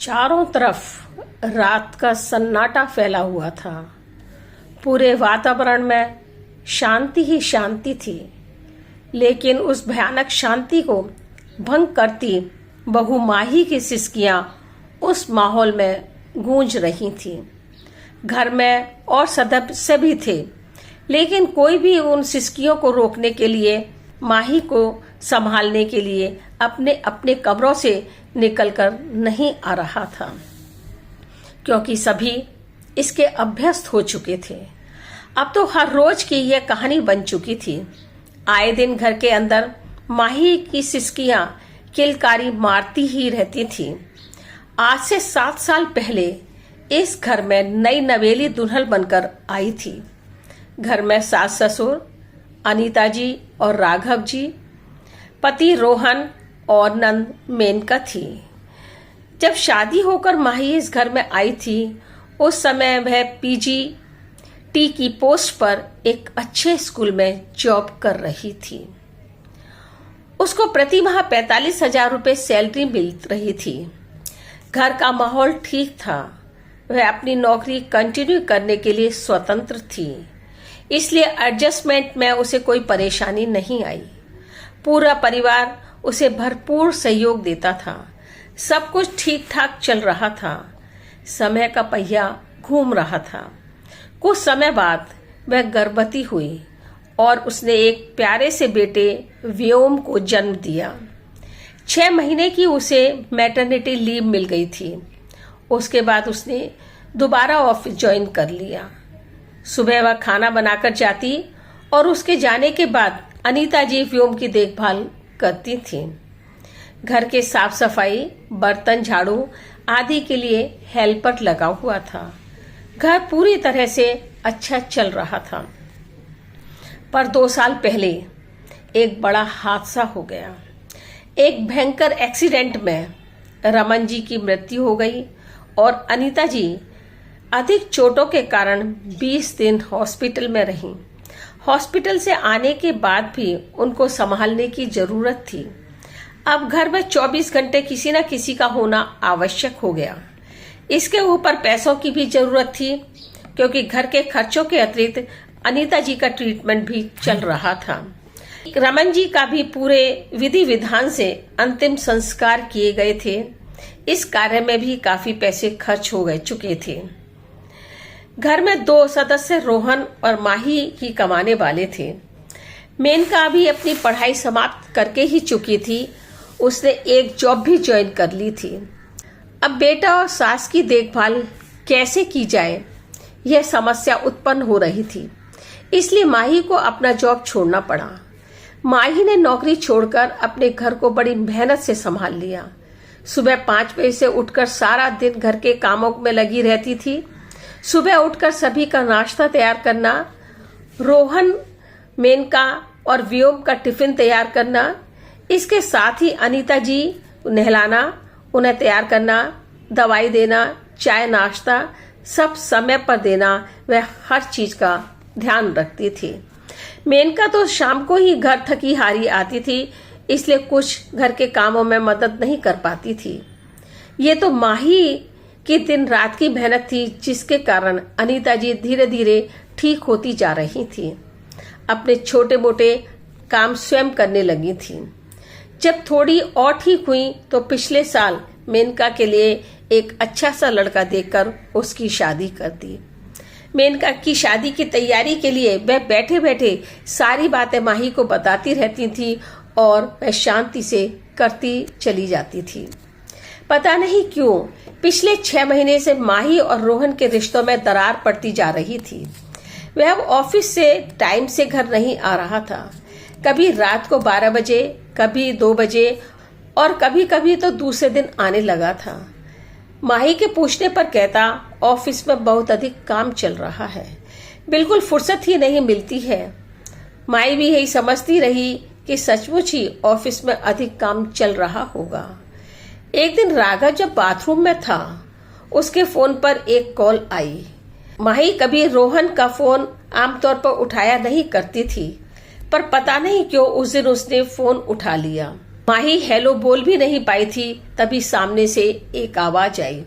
चारों तरफ रात का सन्नाटा फैला हुआ था। पूरे वातावरण में शांति ही शांति थी, लेकिन उस भयानक शांति को भंग करती बहू माही की सिसकियां उस माहौल में गूंज रही थी। घर में और सदस्य भी थे, लेकिन कोई भी उन सिसकियों को रोकने के लिए, माही को संभालने के लिए अपने अपने कमरों से निकलकर नहीं आ रहा था, क्योंकि सभी इसके अभ्यस्त हो चुके थे। अब तो हर रोज की यह कहानी बन चुकी थी। आए दिन घर के अंदर माही की सिसकियां किलकारी मारती ही रहती थी। आज से 7 साल पहले इस घर में नई नवेली दुल्हन बनकर आई थी। घर में सास ससुर अनीता जी और राघव जी, पति रोहन और नंद मेनका थी। जब शादी होकर माही इस घर में आई थी, उस समय वह PGT की पोस्ट पर एक अच्छे स्कूल में जॉब कर रही थी। उसको प्रति माह 45,000 रुपये सैलरी मिल रही थी। घर का माहौल ठीक था। वह अपनी नौकरी कंटिन्यू करने के लिए स्वतंत्र थी, इसलिए एडजस्टमेंट में उसे कोई परेशानी नहीं आई। पूरा परिवार उसे भरपूर सहयोग देता था। सब कुछ ठीक ठाक चल रहा था। समय का पहिया घूम रहा था। कुछ समय बाद वह गर्भवती हुई और उसने एक प्यारे से बेटे व्योम को जन्म दिया। 6 महीने की उसे मैटरनिटी लीव मिल गई थी। उसके बाद उसने दोबारा ऑफिस ज्वाइन कर लिया। सुबह वह खाना बनाकर जाती और उसके जाने के बाद अनीता जी व्योम की देखभाल करती थी। घर के साफ सफाई, बर्तन झाड़ू आदि के लिए हेल्पर लगा हुआ था। घर पूरी तरह से अच्छा चल रहा था। पर 2 साल पहले एक बड़ा हादसा हो गया। एक भयंकर एक्सीडेंट में रमन जी की मृत्यु हो गई और अनीता जी अधिक चोटों के कारण 20 दिन हॉस्पिटल में रहीं। हॉस्पिटल से आने के बाद भी उनको संभालने की जरूरत थी। अब घर में 24 घंटे किसी न किसी का होना आवश्यक हो गया। इसके ऊपर पैसों की भी जरूरत थी, क्योंकि घर के खर्चों के अतिरिक्त अनीता जी का ट्रीटमेंट भी चल रहा था। रमन जी का भी पूरे विधि विधान से अंतिम संस्कार किए गए थे। इस कार्य में भी काफी पैसे खर्च हो चुके थे। घर में 2 सदस्य रोहन और माही ही कमाने वाले थे। मेनका भी अपनी पढ़ाई समाप्त करके ही चुकी थी। उसने एक जॉब भी ज्वाइन कर ली थी। अब बेटा और सास की देखभाल कैसे की जाए, यह समस्या उत्पन्न हो रही थी। इसलिए माही को अपना जॉब छोड़ना पड़ा। माही ने नौकरी छोड़कर अपने घर को बड़ी मेहनत से संभाल लिया। सुबह 5 बजे से उठकर सारा दिन घर के कामों में लगी रहती थी। सुबह उठकर सभी का नाश्ता तैयार करना, रोहन, मेनका और व्योम का टिफिन तैयार करना, इसके साथ ही अनीता जी नहलाना, उन्हें तैयार करना, दवाई देना, चाय नाश्ता सब समय पर देना। वह हर चीज का ध्यान रखती थी। मेनका तो शाम को ही घर थकी हारी आती थी, इसलिए कुछ घर के कामों में मदद नहीं कर पाती थी। ये तो माही की दिन रात की मेहनत थी, जिसके कारण अनीता जी धीरे धीरे ठीक होती जा रही थी। अपने छोटे मोटे काम स्वयं करने लगी थी। जब थोड़ी और ठीक हुई तो पिछले साल मेनका के लिए एक अच्छा सा लड़का देखकर उसकी शादी कर दी। मेनका की शादी की तैयारी के लिए वह बैठे बैठे सारी बातें माही को बताती रहती थी और वह शांति से करती चली जाती थी। पता नहीं क्यों पिछले 6 महीने से माही और रोहन के रिश्तों में दरार पड़ती जा रही थी। वह अब ऑफिस से टाइम से घर नहीं आ रहा था। कभी रात को 12 बजे, कभी 2 बजे और कभी कभी तो दूसरे दिन आने लगा था। माही के पूछने पर कहता, ऑफिस में बहुत अधिक काम चल रहा है, बिल्कुल फुर्सत ही नहीं मिलती है। माही भी यही समझती रही कि सचमुच ही ऑफिस में अधिक काम चल रहा होगा। एक दिन राघव जब बाथरूम में था, उसके फोन पर एक कॉल आई। माही कभी रोहन का फोन आमतौर पर उठाया नहीं करती थी, पर पता नहीं क्यों उस दिन उसने फोन उठा लिया। माही हेलो बोल भी नहीं पाई थी, तभी सामने से एक आवाज आई,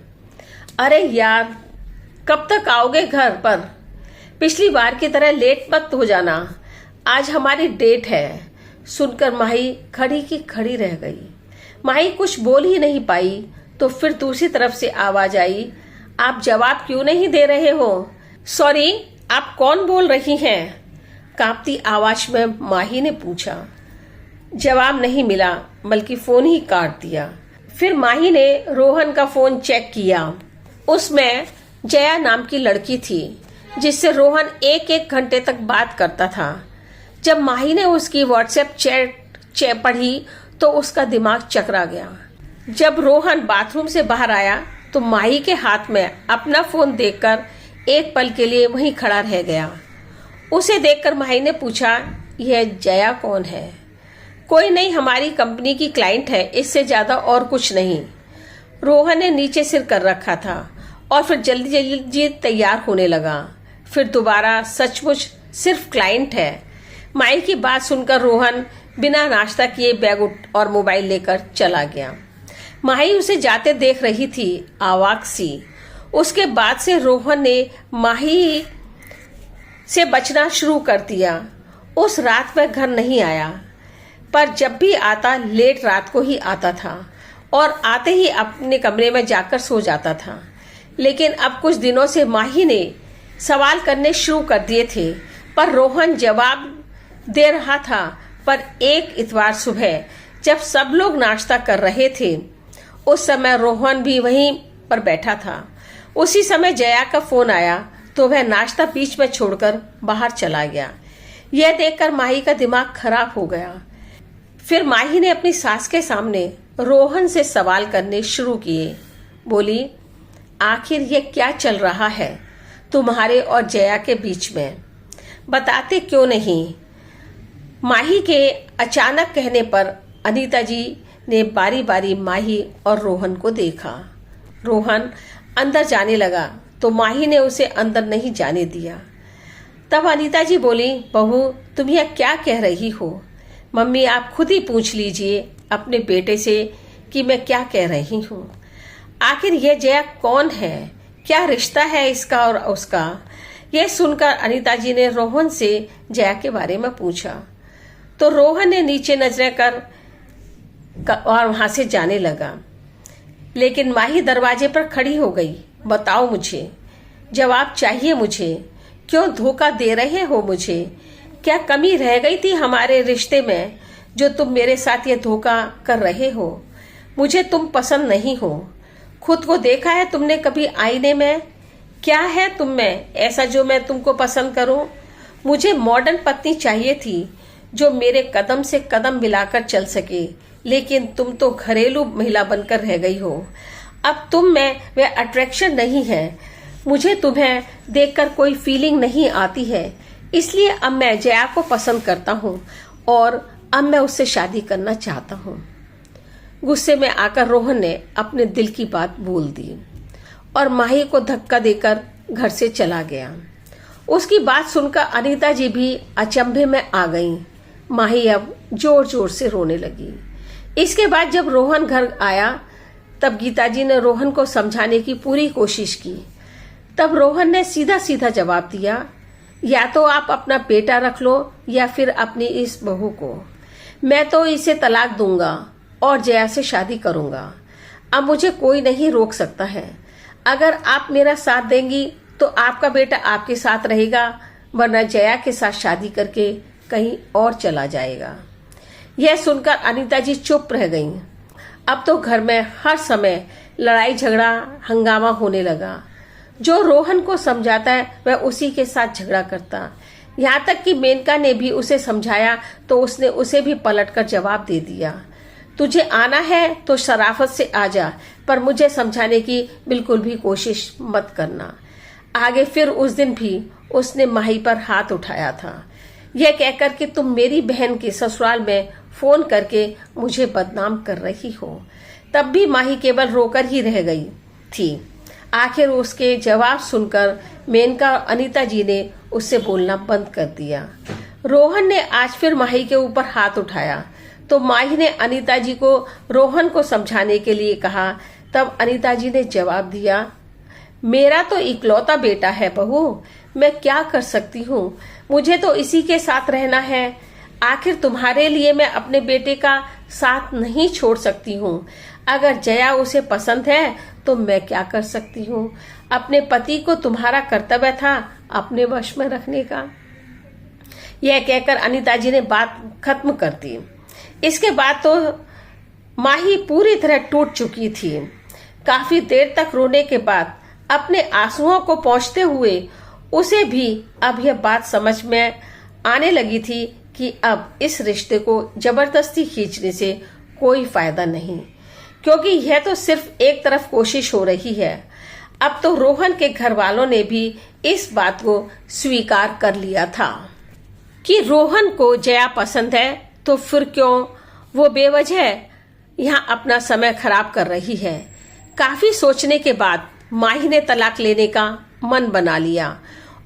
अरे यार कब तक आओगे घर पर? पिछली बार की तरह लेट मत हो जाना, आज हमारी डेट है। सुनकर माही खड़ी की खड़ी रह गई। माही कुछ बोल ही नहीं पाई तो फिर दूसरी तरफ से आवाज आई, आप जवाब क्यों नहीं दे रहे हो? सॉरी, आप कौन बोल रही हैं? कांपती आवाज में माही ने पूछा। जवाब नहीं मिला, बल्कि फोन ही काट दिया। फिर माही ने रोहन का फोन चेक किया। उसमें जया नाम की लड़की थी, जिससे रोहन एक एक घंटे तक बात करता था। जब माही ने उसकी व्हाट्सएप चैट पढ़ी तो उसका दिमाग चकरा गया। जब रोहन बाथरूम से बाहर आया तो माही के हाथ में अपना फोन देखकर एक पल के लिए वहीं खड़ा रह गया। उसे देखकर माही ने पूछा, यह जया कौन है? कोई नहीं, हमारी कंपनी की क्लाइंट है, इससे ज्यादा और कुछ नहीं। रोहन ने नीचे सिर कर रखा था और फिर जल्दी जल्दी तैयार होने लगा। फिर दोबारा, सचमुच सिर्फ क्लाइंट है। माई की बात सुनकर रोहन बिना नाश्ता किए बैग और मोबाइल लेकर चला गया। माही उसे जाते देख रही थी, आवाक सी। उसके बाद से रोहन ने माही से बचना शुरू कर दिया। उस रात वह घर नहीं आया, पर जब भी आता लेट रात को ही आता था और आते ही अपने कमरे में जाकर सो जाता था। लेकिन अब कुछ दिनों से माही ने सवाल करने शुरू कर दिए थे, पर रोहन जवाब दे रहा था। पर एक इतवार सुबह जब सब लोग नाश्ता कर रहे थे, उस समय रोहन भी वहीं पर बैठा था। उसी समय जया का फोन आया तो वह नाश्ता बीच में छोड़कर बाहर चला गया। यह देखकर माही का दिमाग खराब हो गया। फिर माही ने अपनी सास के सामने रोहन से सवाल करने शुरू किए। बोली, आखिर ये क्या चल रहा है तुम्हारे और जया के बीच में? बताते क्यों नहीं? माही के अचानक कहने पर अनीता जी ने बारी बारी माही और रोहन को देखा। रोहन अंदर जाने लगा तो माही ने उसे अंदर नहीं जाने दिया। तब अनीता जी बोली, बहू तुम यह क्या कह रही हो? मम्मी आप खुद ही पूछ लीजिए अपने बेटे से कि मैं क्या कह रही हूँ। आखिर यह जया कौन है? क्या रिश्ता है इसका और उसका? यह सुनकर अनीता जी ने रोहन से जया के बारे में पूछा तो रोहन ने नीचे नजरें कर और वहां से जाने लगा। लेकिन माही दरवाजे पर खड़ी हो गई। बताओ मुझे, जवाब चाहिए मुझे। क्यों धोखा दे रहे हो मुझे? क्या कमी रह गई थी हमारे रिश्ते में जो तुम मेरे साथ ये धोखा कर रहे हो? मुझे तुम पसंद नहीं हो। खुद को देखा है तुमने कभी आईने में? क्या है तुम में ऐसा जो मैं तुमको पसंद करूं? मुझे मॉडर्न पत्नी चाहिए थी जो मेरे कदम से कदम मिलाकर चल सके, लेकिन तुम तो घरेलू महिला बनकर रह गई हो। अब तुम में वह अट्रैक्शन नहीं है। मुझे तुम्हें देखकर कोई फीलिंग नहीं आती है, इसलिए अब मैं जया को पसंद करता हूँ और अब मैं उससे शादी करना चाहता हूँ। गुस्से में आकर रोहन ने अपने दिल की बात बोल दी और माही को धक्का देकर घर से चला गया। उसकी बात सुनकर अनीता जी भी अचंभे में आ गईं। माही अब जोर जोर से रोने लगी। इसके बाद जब रोहन घर आया तब गीता जी ने रोहन को समझाने की पूरी कोशिश की। तब रोहन ने सीधा सीधा जवाब दिया, या तो आप अपना बेटा रख लो या फिर अपनी इस बहू को। मैं तो इसे तलाक दूंगा और जया से शादी करूंगा। अब मुझे कोई नहीं रोक सकता है। अगर आप मेरा साथ देंगी तो आपका बेटा आपके साथ रहेगा, वरना जया के साथ शादी करके कहीं और चला जाएगा। यह सुनकर अनीता जी चुप रह गईं। अब तो घर में हर समय लड़ाई झगड़ा हंगामा होने लगा। जो रोहन को समझाता है वह उसी के साथ झगड़ा करता। यहाँ तक कि मेनका ने भी उसे समझाया तो उसने उसे भी पलटकर जवाब दे दिया, तुझे आना है तो शराफत से आ जा, पर मुझे समझाने की बिल्कुल भी कोशिश मत करना। आगे फिर उस दिन भी उसने माही पर हाथ उठाया था, यह कहकर कि तुम मेरी बहन के ससुराल में फोन करके मुझे बदनाम कर रही हो। तब भी माही केवल रोकर ही रह गई थी। आखिर उसके जवाब सुनकर मेनका और अनीता जी ने उससे बोलना बंद कर दिया। रोहन ने आज फिर माही के ऊपर हाथ उठाया तो माही ने अनीता जी को रोहन को समझाने के लिए कहा। तब अनीता जी ने जवाब दिया, मेरा तो इकलौता बेटा है बहू, मैं क्या कर सकती हूँ, मुझे तो इसी के साथ रहना है। आखिर तुम्हारे लिए मैं अपने बेटे का साथ नहीं छोड़ सकती हूँ। अगर जया उसे पसंद है तो मैं क्या कर सकती हूँ। अपने पति को तुम्हारा कर्तव्य था अपने वश में रखने का। यह कहकर अनीता जी ने बात खत्म कर दी। इसके बाद तो माही पूरी तरह टूट चुकी थी। काफी देर तक रोने के बाद अपने आंसुओं को पोंछते हुए उसे भी अब यह बात समझ में आने लगी थी कि अब इस रिश्ते को जबरदस्ती खींचने से कोई फायदा नहीं, क्योंकि यह तो सिर्फ एक तरफ कोशिश हो रही है। अब तो रोहन के घर वालों ने भी इस बात को स्वीकार कर लिया था कि रोहन को जया पसंद है, तो फिर क्यों वो बेवजह यहाँ अपना समय खराब कर रही है। काफी सोचने के बाद माही ने तलाक लेने का मन बना लिया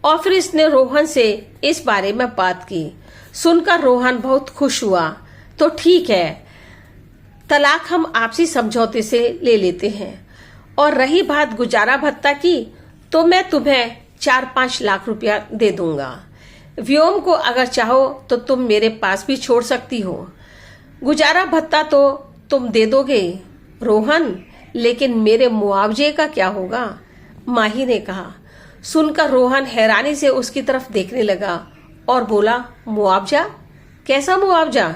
और फिर इसने रोहन से इस बारे में बात की। सुनकर रोहन बहुत खुश हुआ। तो ठीक है, तलाक हम आपसी समझौते से ले लेते हैं। और रही बात गुजारा भत्ता की, तो मैं तुम्हें 4-5 लाख रुपया दे दूंगा। व्योम को अगर चाहो तो तुम मेरे पास भी छोड़ सकती हो। गुजारा भत्ता तो तुम दे दोगे रोहन, लेकिन मेरे मुआवजे का क्या होगा, माही ने कहा। सुनकर रोहन हैरानी से उसकी तरफ देखने लगा और बोला, मुआवजा? कैसा मुआवजा?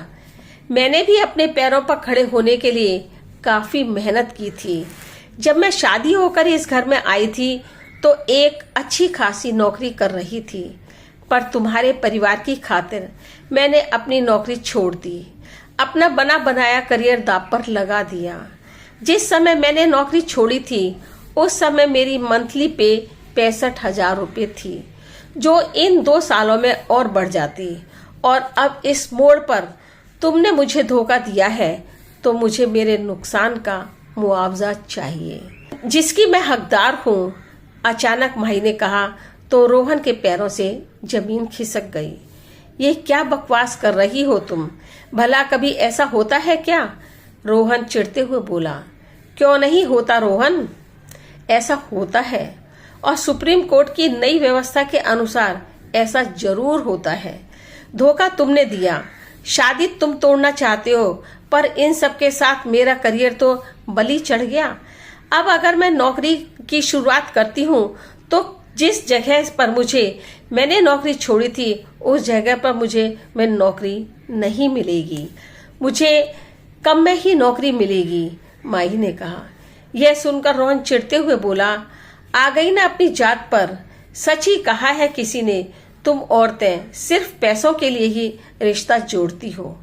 मैंने भी अपने पैरों पर खड़े होने के लिए काफी मेहनत की थी। जब मैं शादी होकर इस घर में आई थी तो एक अच्छी खासी नौकरी कर रही थी, पर तुम्हारे परिवार की खातिर मैंने अपनी नौकरी छोड़ दी, अपना बना बनाया करियर दांव पर लगा दिया। जिस समय मैंने नौकरी छोड़ी थी उस समय मेरी मंथली पे 65,000 रुपये थी, जो इन 2 सालों में और बढ़ जाती। और अब इस मोड़ पर तुमने मुझे धोखा दिया है, तो मुझे मेरे नुकसान का मुआवजा चाहिए, जिसकी मैं हकदार हूँ। अचानक माही ने कहा तो रोहन के पैरों से जमीन खिसक गई। ये क्या बकवास कर रही हो तुम? भला कभी ऐसा होता है क्या? रोहन चिढ़ते हुए बोला। क्यों नहीं होता रोहन, ऐसा होता है, और सुप्रीम कोर्ट की नई व्यवस्था के अनुसार ऐसा जरूर होता है। धोखा तुमने दिया, शादी तुम तोड़ना चाहते हो, पर इन सब के साथ मेरा करियर तो बलि चढ़ गया। अब अगर मैं नौकरी की शुरुआत करती हूँ तो जिस जगह पर मैंने नौकरी छोड़ी थी उस जगह पर मैं नौकरी नहीं मिलेगी, मुझे कम में ही नौकरी मिलेगी, माही ने कहा। यह सुनकर रोहन चिढ़ते हुए बोला, आ गई ना अपनी जात पर। सच ही कहा है किसी ने, तुम औरतें सिर्फ पैसों के लिए ही रिश्ता जोड़ती हो।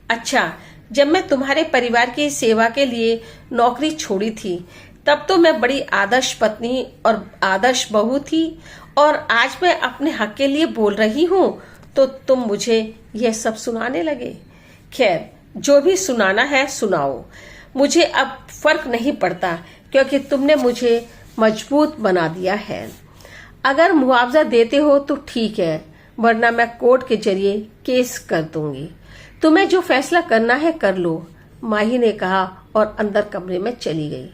अच्छा, जब मैं तुम्हारे परिवार की सेवा के लिए नौकरी छोड़ी थी तब तो मैं बड़ी आदर्श पत्नी और आदर्श बहू थी, और आज मैं अपने हक के लिए बोल रही हूँ तो तुम मुझे यह सब सुनाने लगे। खैर, जो भी सुनाना है सुनाओ, मुझे अब फर्क नहीं पड़ता, क्योंकि तुमने मुझे मजबूत बना दिया है। अगर मुआवजा देते हो तो ठीक है, वरना मैं कोर्ट के जरिए केस कर दूंगी। तुम्हें जो फैसला करना है कर लो, माही ने कहा और अंदर कमरे में चली गई।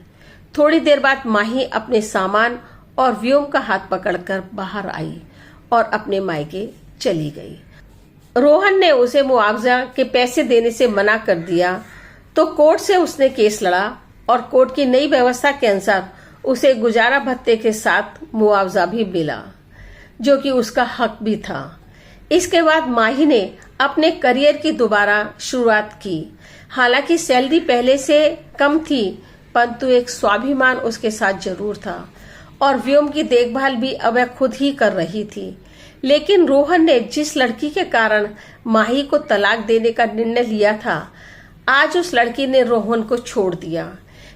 थोड़ी देर बाद माही अपने सामान और व्योम का हाथ पकड़कर बाहर आई और अपने मायके चली गई। रोहन ने उसे मुआवजा के पैसे देने से मना कर दिया तो कोर्ट से उसने केस लड़ा, और कोर्ट की नई व्यवस्था के अनुसार उसे गुजारा भत्ते के साथ मुआवजा भी मिला, जो कि उसका हक भी था। इसके बाद माही ने अपने करियर की दोबारा शुरुआत की। हालांकि सैलरी पहले से कम थी, परंतु एक स्वाभिमान उसके साथ जरूर था, और व्योम की देखभाल भी अब वह खुद ही कर रही थी। लेकिन रोहन ने जिस लड़की के कारण माही को तलाक देने का निर्णय लिया था, आज उस लड़की ने रोहन को छोड़ दिया,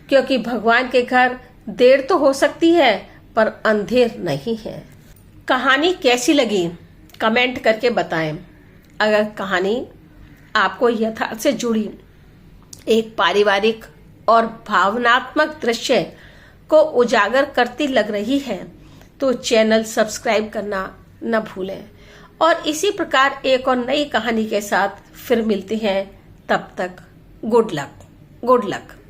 क्योंकि भगवान के घर देर तो हो सकती है पर अंधेर नहीं है। कहानी कैसी लगी कमेंट करके बताएं। अगर कहानी आपको यथार्थ से जुड़ी एक पारिवारिक और भावनात्मक दृश्य को उजागर करती लग रही है तो चैनल सब्सक्राइब करना न भूलें, और इसी प्रकार एक और नई कहानी के साथ फिर मिलते हैं। तब तक गुड लक, गुड लक।